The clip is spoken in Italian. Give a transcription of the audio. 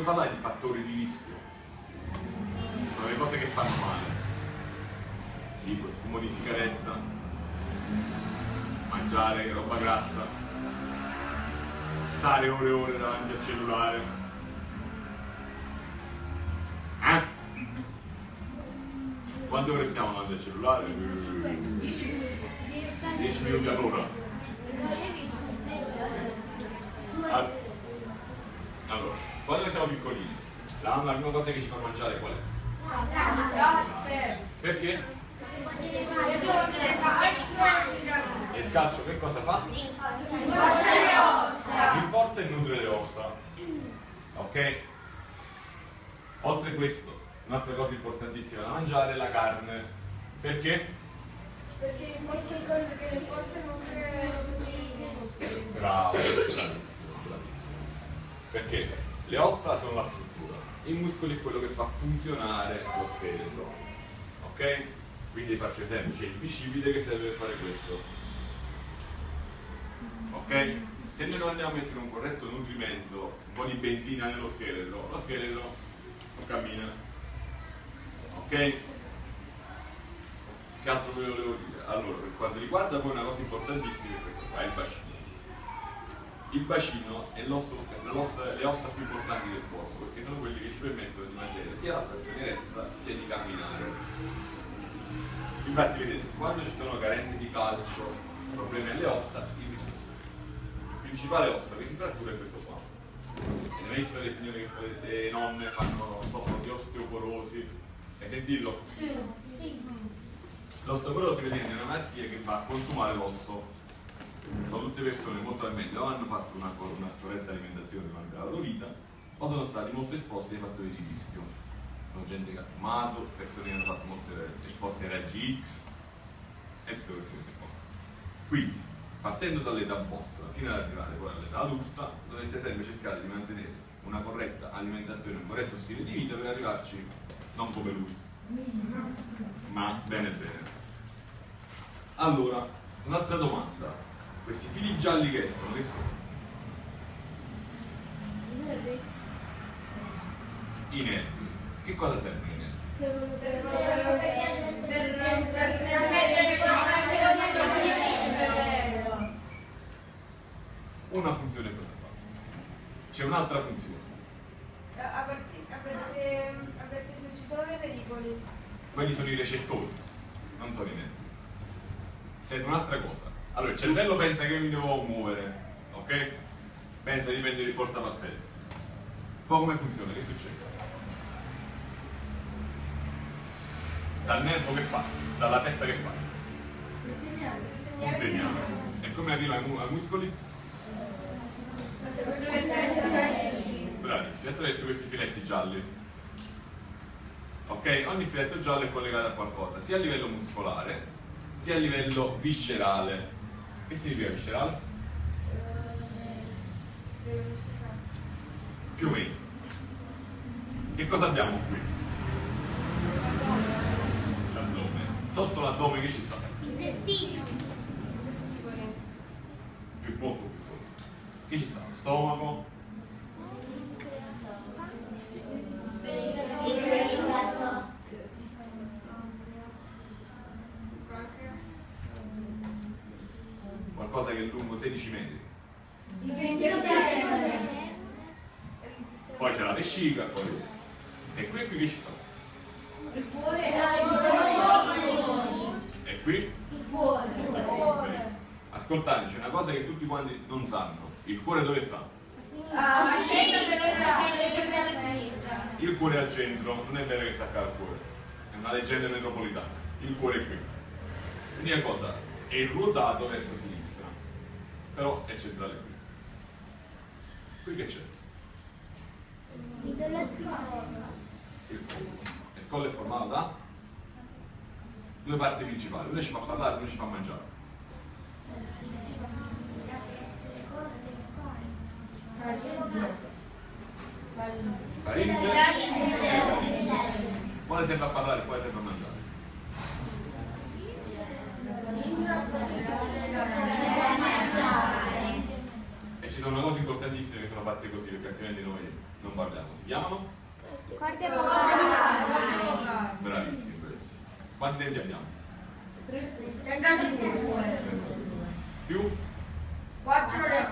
parlare di fattori di rischio. Sono le cose che fanno male, tipo il fumo di sigaretta, mangiare roba grassa, stare ore e ore davanti al cellulare. Quante ore stiamo davanti al cellulare? 10 minuti all'ora. Allora, quando siamo piccolini, la prima cosa che ci fa mangiare qual è? Perché? E il calcio che cosa fa? Rinforza e nutre le ossa. Ok? Oltre a questo, un'altra cosa importantissima da mangiare è la carne. Perché? Perché forse le forze non creano muscoli. Bravo, bravissimo. Perché le ossa sono la struttura, i muscoli è quello che fa funzionare lo scheletro. Ok? Quindi faccio esempio, c'è il bicipite che serve per fare questo. Ok? Se noi non andiamo a mettere un corretto nutrimento, un po' di benzina nello scheletro, lo scheletro non cammina. Ok? Che altro ve lo volevo dire? Allora, per quanto riguarda poi una cosa importantissima è questo qua, il bacino. Il bacino è le ossa più importanti del corpo, perché sono quelli che ci permettono di mantenere sia la stazione retta sia di camminare. Infatti vedete, quando ci sono carenze di calcio, problemi alle ossa, il principale ossa che si frattura è questo qua. E ne visto le signore che le nonne soffrono di osteoporosi? Hai sentito? L'osteoporosi vedete è una malattia che va a consumare l'osso. Sono tutte persone molto probabilmente o hanno fatto una corretta alimentazione durante la loro vita o sono stati molto esposti ai fattori di rischio. Sono gente che ha fumato, persone che hanno fatto molte esposte ai raggi X e tutte queste cose qua. Quindi, partendo dall'età vostra fino ad arrivare poi all'età adulta, dovreste sempre cercare di mantenere una corretta alimentazione, un corretto stile di vita per arrivarci non come lui, ma bene bene. Allora, un'altra domanda. Questi fili gialli che escono, che sono? I nervi. Che cosa servono i nervi? Una funzione per fare. C'è un'altra funzione. Avvertire se ci sono dei pericoli. Quelli sono i recettori, non sono i nervi. Serve un'altra cosa. Allora, il cervello pensa che io mi devo muovere, ok? Pensa di prendere il portapasseggio. Poi come funziona? Che succede? Dal nervo che fa? Dalla testa che fa? Un segnale. Un segnale. E come arriva ai muscoli? Bravissimi, attraverso questi filetti gialli. Ok? Ogni filetto giallo è collegato a qualcosa, sia a livello muscolare, sia a livello viscerale. Che significa viscerale? Più o meno. Che cosa abbiamo qui? L'addome. Sotto l'addome che ci sta? Intestino. Molto più sotto. Che ci sta? Stomaco. Qualcosa che è lungo 16 metri. Poi c'è la vescica, poi. E qui che ci sono? Il cuore. E qui? Il cuore. Ascoltate, c'è una cosa che tutti quanti non sanno. Il cuore dove sta? A sinistra. Il cuore è al centro, non è vero che sta al cuore. È una leggenda metropolitana. Il cuore è qui. Quindi è cosa? È ruotato verso sinistra. Però è centrale qui. Qui che c'è? Mi do la spalla. Il collo. Il collo è formato da due parti principali. Una ci fa parlare, una ci fa mangiare. Faringe. Quale serve a parlare e quale serve a mangiare? E ci sono cose importantissime che sono fatte così, perché altrimenti noi non parliamo. Si chiamano? Corde vocali. Bravissimi questi. Quanti denti abbiamo? 32. Più? 4 le